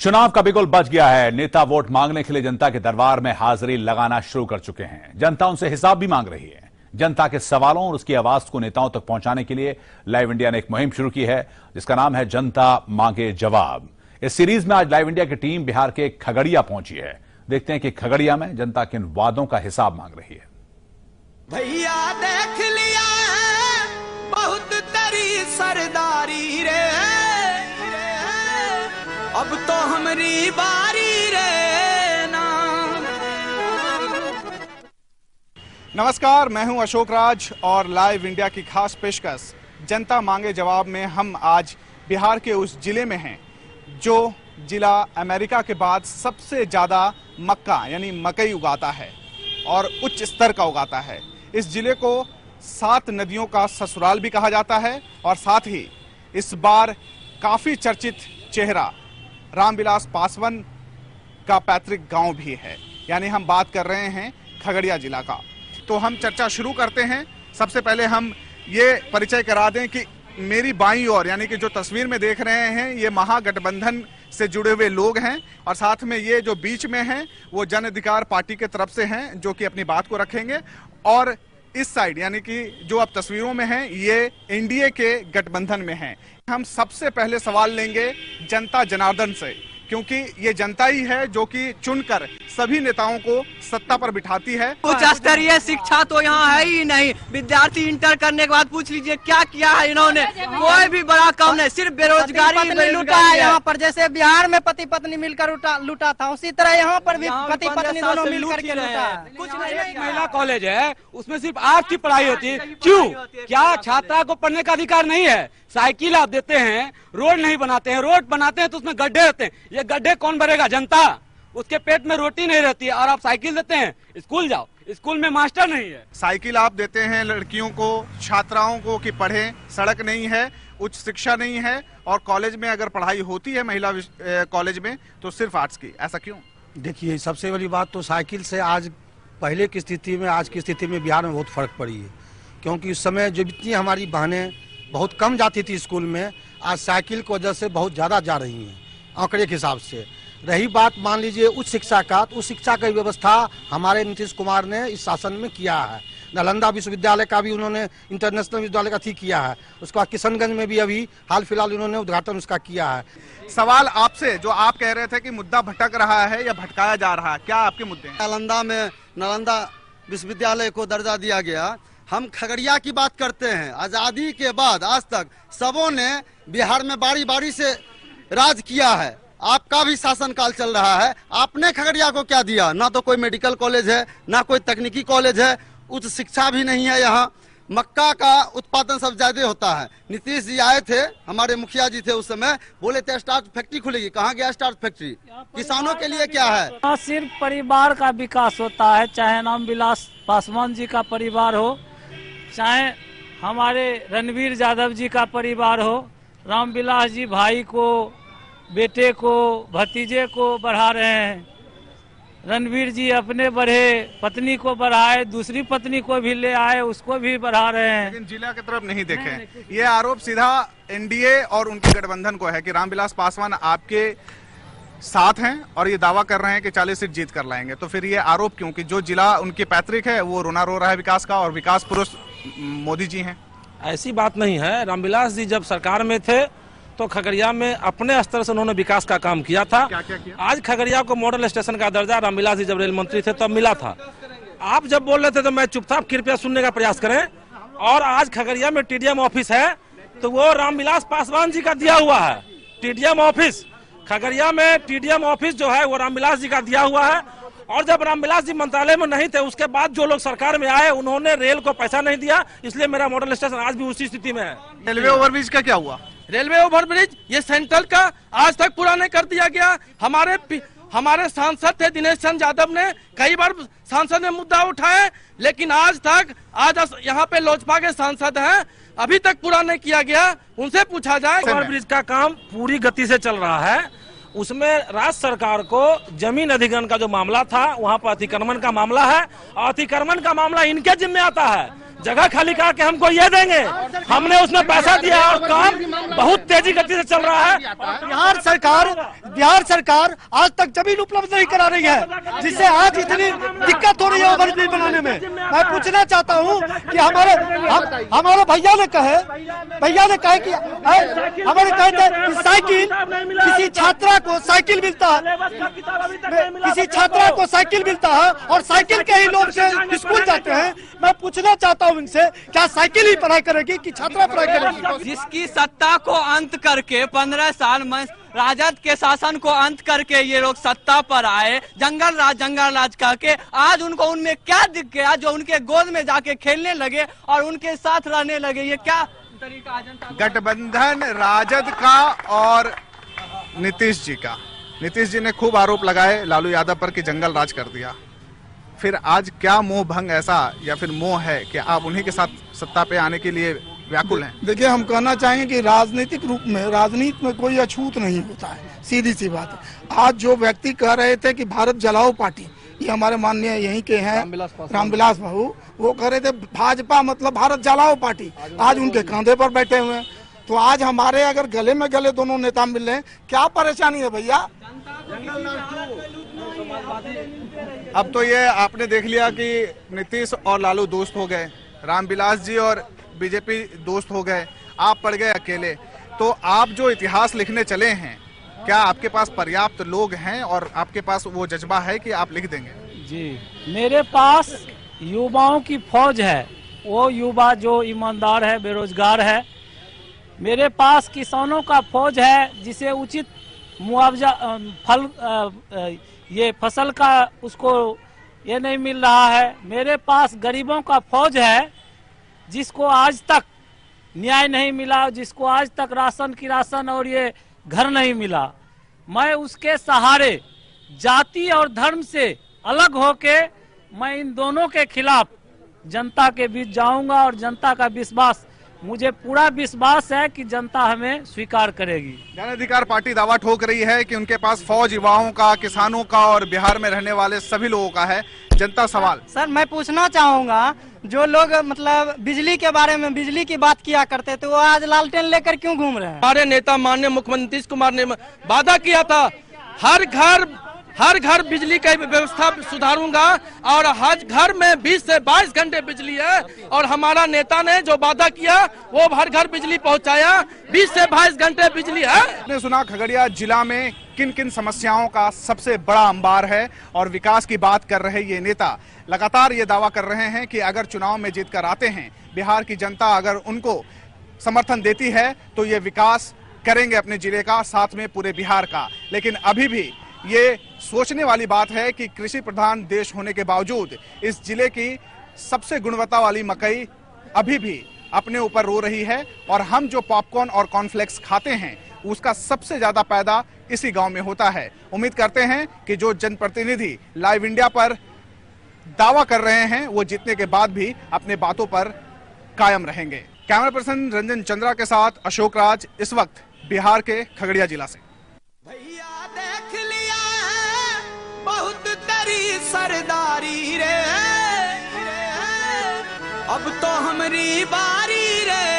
चुनाव का बिगुल बज गया है। नेता वोट मांगने के लिए जनता के दरबार में हाजिरी लगाना शुरू कर चुके हैं। जनता उनसे हिसाब भी मांग रही है। जनता के सवालों और उसकी आवाज को नेताओं तक पहुंचाने के लिए लाइव इंडिया ने एक मुहिम शुरू की है, जिसका नाम है जनता मांगे जवाब। इस सीरीज में आज लाइव इंडिया की टीम बिहार के खगड़िया पहुंची है। देखते हैं कि खगड़िया में जनता किन वादों का हिसाब मांग रही है। भैया देख लिया है बहुत तेरी सरदारी रे, अब तो हमारी बारी रे ना। नमस्कार, मैं हूं अशोक राज और लाइव इंडिया की खास पेशकश जनता मांगे जवाब में हम आज बिहार के उस जिले में हैं जो जिला अमेरिका के बाद सबसे ज्यादा मक्का यानी मकई उगाता है और उच्च स्तर का उगाता है। इस जिले को 7 नदियों का ससुराल भी कहा जाता है और साथ ही इस बार काफी चर्चित चेहरा रामविलास पासवान का पैतृक गांव भी है, यानी हम बात कर रहे हैं खगड़िया जिला का। तो हम चर्चा शुरू करते हैं। सबसे पहले हम ये परिचय करा दें कि मेरी बाईं ओर यानी कि जो तस्वीर में देख रहे हैं ये महागठबंधन से जुड़े हुए लोग हैं और साथ में ये जो बीच में हैं वो जन अधिकार पार्टी के तरफ से हैं जो कि अपनी बात को रखेंगे, और इस साइड यानी कि जो अब तस्वीरों में हैं ये एनडीए के गठबंधन में हैं। हम सबसे पहले सवाल लेंगे जनता जनार्दन से, क्योंकि ये जनता ही है जो कि चुनकर सभी नेताओं को सत्ता पर बिठाती है। उच्च स्तरीय शिक्षा तो यहाँ है ही नहीं। विद्यार्थी इंटर करने के बाद पूछ लीजिए क्या किया है इन्होंने, कोई भी बड़ा काम नहीं, सिर्फ बेरोजगारी लूटा है यहाँ पर। जैसे बिहार में पति पत्नी मिलकर लूटा था, उसी तरह यहाँ पर भी पति पत्नी दोनों मिलकर के लूटा। कुछ महिला कॉलेज है, उसमें सिर्फ आर्ट की पढ़ाई होती है। क्यों? क्या छात्रा को पढ़ने का अधिकार नहीं है? साइकिल आप देते हैं, रोड नहीं बनाते हैं, रोड बनाते हैं तो उसमें गड्ढे रहते हैं। ये गड्ढे कौन भरेगा? जनता। उसके पेट में रोटी नहीं रहती है और आप साइकिल देते हैं। स्कूल जाओ, स्कूल में मास्टर नहीं है। साइकिल आप देते हैं लड़कियों को, छात्राओं को कि पढ़ें, सड़क नहीं है, उच्च शिक्षा नहीं है, और कॉलेज में अगर पढ़ाई होती है महिला कॉलेज में तो सिर्फ आर्ट्स की। ऐसा क्यों? देखिए, सबसे बड़ी बात तो साइकिल से आज पहले की स्थिति में आज की स्थिति में बिहार में बहुत फर्क पड़ी है, क्योंकि उस समय जो जितनी हमारी बहनें बहुत कम जाती थी स्कूल में, आज साइकिल की वजह से बहुत ज़्यादा जा रही हैं आंकड़े के हिसाब से। रही बात मान लीजिए उच्च शिक्षा का, तो उच्च शिक्षा की व्यवस्था हमारे नीतीश कुमार ने इस शासन में किया है। नालंदा विश्वविद्यालय का भी उन्होंने इंटरनेशनल विश्वविद्यालय का ठीक किया है। उसके बाद किशनगंज में भी अभी हाल फिलहाल उन्होंने उद्घाटन उसका किया है। सवाल आपसे, जो आप कह रहे थे कि मुद्दा भटक रहा है या भटकाया जा रहा है, क्या आपके मुद्दे हैं? नालंदा में नालंदा विश्वविद्यालय को दर्जा दिया गया। हम खगड़िया की बात करते हैं। आजादी के बाद आज तक सबों ने बिहार में बारी बारी से राज किया है। आपका भी शासनकाल चल रहा है, आपने खगड़िया को क्या दिया? ना तो कोई मेडिकल कॉलेज है, ना कोई तकनीकी कॉलेज है, उच्च शिक्षा भी नहीं है। यहाँ मक्का का उत्पादन सब ज्यादा होता है। नीतीश जी आए थे, हमारे मुखिया जी थे उस समय, बोले थे स्टार्च फैक्ट्री खुलेगी। कहाँ गया स्टार्च फैक्ट्री? किसानों के लिए क्या है? सिर्फ परिवार का विकास होता है, चाहे रामविलास पासवान जी का परिवार हो, चाहे हमारे रणवीर यादव जी का परिवार हो। रामविलास जी भाई को, बेटे को, भतीजे को बढ़ा रहे हैं। रणवीर जी अपने बढ़े, पत्नी को बढ़ाए, दूसरी पत्नी को भी ले आए, उसको भी बढ़ा रहे हैं। लेकिन जिला की तरफ नहीं देखे। ये आरोप सीधा एनडीए और उनके गठबंधन को है कि रामविलास पासवान आपके साथ हैं और ये दावा कर रहे हैं कि 40 सीट जीत कर लाएंगे। तो फिर ये आरोप क्यों कि जो जिला उनके पैतृक है वो रोना रो रहा है विकास का, और विकास पुरुष मोदी जी हैं? ऐसी बात नहीं है। रामविलास जी जब सरकार में थे तो खगड़िया में अपने स्तर से उन्होंने विकास का काम किया था। क्या क्या किया? आज खगड़िया को मॉडल स्टेशन का दर्जा रामविलास जी जब रेल मंत्री थे तब मिला था। आप जब बोल रहे थे तो मैं चुप था, कृपया सुनने का प्रयास करें। और आज खगड़िया में टीडीएम ऑफिस है तो वो रामविलास पासवान जी का दिया हुआ है। टीडीएम ऑफिस खगड़िया में, टीडीएम ऑफिस जो है वो रामविलास जी का दिया हुआ है। और जब रामविलास जी मंत्रालय में नहीं थे, उसके बाद जो लोग सरकार में आए उन्होंने रेल को पैसा नहीं दिया, इसलिए मेरा मॉडल स्टेशन आज भी उसी स्थिति में है। रेलवे ओवरब्रिज का क्या हुआ? रेलवे ओवरब्रिज ये सेंट्रल का आज तक पूरा नहीं कर दिया गया। हमारे सांसद थे दिनेश चंद्र यादव ने कई बार सांसद ने मुद्दा उठाए, लेकिन आज यहाँ पे लोजपा के सांसद हैं, अभी तक पूरा नहीं किया गया। उनसे पूछा जाए। ओवरब्रिज का काम पूरी गति से चल रहा है। उसमें राज्य सरकार को जमीन अधिग्रहण का जो मामला था, वहाँ पर अतिक्रमण का मामला है, और अतिक्रमण का मामला इनके जिम्मे आता है। जगह खाली करके हमको ये देंगे। हमने उसमें पैसा दिया और काम बहुत तेजी गति से चल रहा है। बिहार सरकार आज तक जमीन उपलब्ध नहीं करा रही है, जिससे आज इतनी दिक्कत हो रही है ओवरब्रिज बनाने में। मैं पूछना चाहता हूँ कि हमारे भैया ने कहे कि हमारे कहते साइकिल किसी छात्रा को साइकिल मिलता है, और साइकिल के ही लोग से स्कूल जाते हैं। मैं पूछना चाहता हूँ इनसे, क्या साइकिल ही पढ़ाई करेगी कि छात्रा पढ़ाई करेगी? जिसकी सत्ता को अंत करके 15 साल में राजद के शासन को अंत करके ये लोग सत्ता पर आए, जंगल राज करके, आज उनको उनमें क्या दिख गया जो उनके गोद में जाके खेलने लगे और उनके साथ रहने लगे? ये क्या तरीका? गठबंधन राजद का और नीतीश जी का। नीतीश जी ने खूब आरोप लगाए लालू यादव पर कि जंगल राज कर दिया। फिर आज क्या मोह भंग ऐसा या फिर मोह है कि आप उन्हीं के साथ सत्ता पे आने के लिए व्याकुल हैं? देखिए, हम कहना चाहेंगे कि राजनीतिक रूप में, राजनीति में कोई अछूत नहीं होता है, सीधी सी बात है। आज जो व्यक्ति कह रहे थे कि भारत जलाओ पार्टी, ये हमारे माननीय यहीं के हैं रामविलास बाबू, वो कह रहे थे भाजपा मतलब भारत जलाओ पार्टी, आज उनके कंधे पर बैठे हुए हैं। तो आज हमारे अगर गले में गले दोनों नेता मिल रहे हैं, क्या परेशानी है भैया? अब तो ये आपने देख लिया कि नीतीश और लालू दोस्त हो गए, रामविलास जी और बीजेपी दोस्त हो गए, आप पड़ गए अकेले। तो आप जो इतिहास लिखने चले हैं, क्या आपके पास पर्याप्त लोग हैं और आपके पास वो जज्बा है कि आप लिख देंगे? जी, मेरे पास युवाओं की फौज है, वो युवा जो ईमानदार है, बेरोजगार है। मेरे पास किसानों का फौज है जिसे उचित मुआवजा ये फसल का उसको ये नहीं मिल रहा है। मेरे पास गरीबों का फौज है जिसको आज तक न्याय नहीं मिला, जिसको आज तक राशन की राशन और ये घर नहीं मिला। मैं उसके सहारे जाति और धर्म से अलग होके मैं इन दोनों के खिलाफ जनता के बीच जाऊंगा और जनता का विश्वास, मुझे पूरा विश्वास है कि जनता हमें स्वीकार करेगी। जन अधिकार पार्टी दावा ठोक रही है कि उनके पास फौज युवाओं का, किसानों का और बिहार में रहने वाले सभी लोगों का है। जनता सवाल सर, मैं पूछना चाहूंगा, जो लोग मतलब बिजली के बारे में बिजली की बात किया करते थे, वो आज लालटेन लेकर क्यों घूम रहे हैं? हमारे नेता माननीय मुख्यमंत्री नीतीश कुमार ने वादा किया था हर घर बिजली का व्यवस्था सुधारूंगा, और हर घर में 20 से 22 घंटे बिजली है। और हमारा नेता ने जो वादा किया वो हर घर बिजली पहुंचाया, 20 से 22 घंटे बिजली है। आपने सुना खगड़िया जिला में किन किन समस्याओं का सबसे बड़ा अंबार है और विकास की बात कर रहे ये नेता लगातार ये दावा कर रहे हैं कि अगर चुनाव में जीत कर आते हैं, बिहार की जनता अगर उनको समर्थन देती है तो ये विकास करेंगे अपने जिले का, साथ में पूरे बिहार का। लेकिन अभी भी ये सोचने वाली बात है कि कृषि प्रधान देश होने के बावजूद इस जिले की सबसे गुणवत्ता वाली मकई अभी भी अपने ऊपर रो रही है, और हम जो पॉपकॉर्न और कॉर्नफ्लेक्स खाते हैं उसका सबसे ज्यादा पैदा इसी गांव में होता है। उम्मीद करते हैं कि जो जनप्रतिनिधि लाइव इंडिया पर दावा कर रहे हैं वो जीतने के बाद भी अपने बातों पर कायम रहेंगे। कैमरा पर्सन रंजन चंद्रा के साथ अशोक राज, इस वक्त बिहार के खगड़िया जिला से। भैया देख लिया बहुत तेरी सरदारी रे, अब तो हमारी बारी रे।